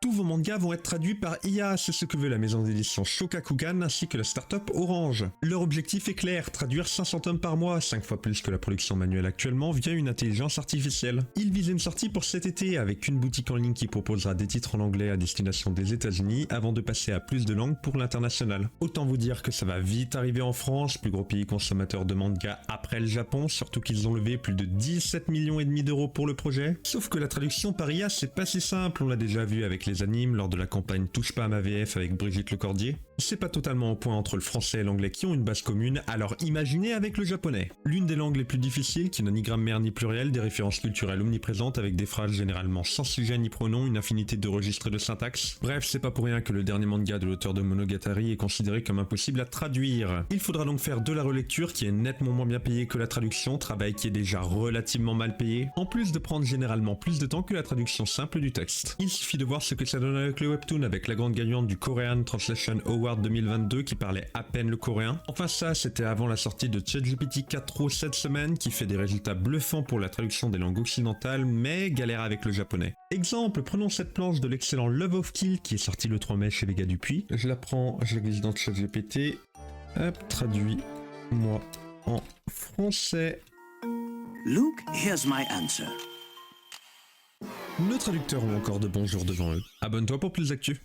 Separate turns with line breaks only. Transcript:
Tous vos mangas vont être traduits par IA, c'est ce que veut la maison d'édition Shogakukan ainsi que la start-up Orange. Leur objectif est clair, traduire 500 tomes par mois, 5 fois plus que la production manuelle actuellement via une intelligence artificielle. Ils visent une sortie pour cet été avec une boutique en ligne qui proposera des titres en anglais à destination des États-Unis avant de passer à plus de langues pour l'international. Autant vous dire que ça va vite arriver en France, plus gros pays consommateur de manga après le Japon, surtout qu'ils ont levé plus de 17 millions et demi d'euros pour le projet. Sauf que la traduction par IA c'est pas si simple, on l'a déjà vu avec les animes lors de la campagne Touche pas à ma VF avec Brigitte Lecordier. C'est pas totalement au point entre le français et l'anglais qui ont une base commune, alors imaginez avec le japonais. L'une des langues les plus difficiles qui n'a ni grammaire ni pluriel, des références culturelles omniprésentes avec des phrases généralement sans sujet ni pronom, une infinité de registres et de syntaxe. Bref, c'est pas pour rien que le dernier manga de l'auteur de Monogatari est considéré comme impossible à traduire. Il faudra donc faire de la relecture qui est nettement moins bien payée que la traduction, travail qui est déjà relativement mal payé, en plus de prendre généralement plus de temps que la traduction simple du texte. Il suffit de voir ce que ça donne avec le webtoon avec la grande gagnante du Korean Translation Award 2022 qui parlait à peine le coréen. Enfin ça, c'était avant la sortie de ChatGPT 4o cette semaine qui fait des résultats bluffants pour la traduction des langues occidentales mais galère avec le japonais. Exemple, prenons cette planche de l'excellent Love of Kill qui est sorti le 3 mai chez les gars du Puy. Je la prends, je la glisse dans ChatGPT. Hop, traduis-moi en français.
Luke, here's my answer.
Nos traducteurs ont encore de bons jours devant eux. Abonne-toi pour plus d'actu.